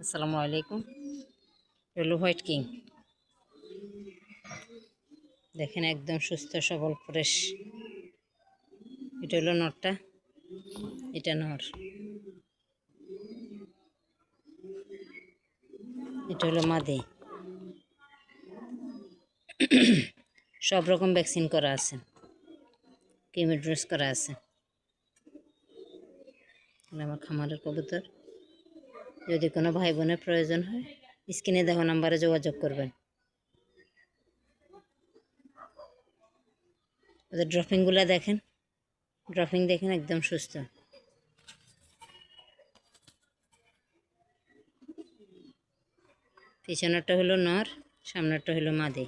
আসসালামু আলাইকুম। হলো হোয়াইট কিং, দেখেন একদম সুস্থ সবল ফ্রেশ। এটা হলো নরটা, এটা নর, এটা হলো মাদি। সব রকম ভ্যাকসিন করা আছে, কিমি ড্রেস করা আছে। আমার খামারের কবুতর। যদি কোনো ভাই বোনের প্রয়োজন হয় স্ক্রিনে দেওয়া নাম্বারে যোগাযোগ করবেন। ওদের ড্রপিংগুলো দেখেন, ড্রপিং দেখেন একদম সুস্থ। পিছনেরটা হলো নর, সামনেরটা হলো মাদি।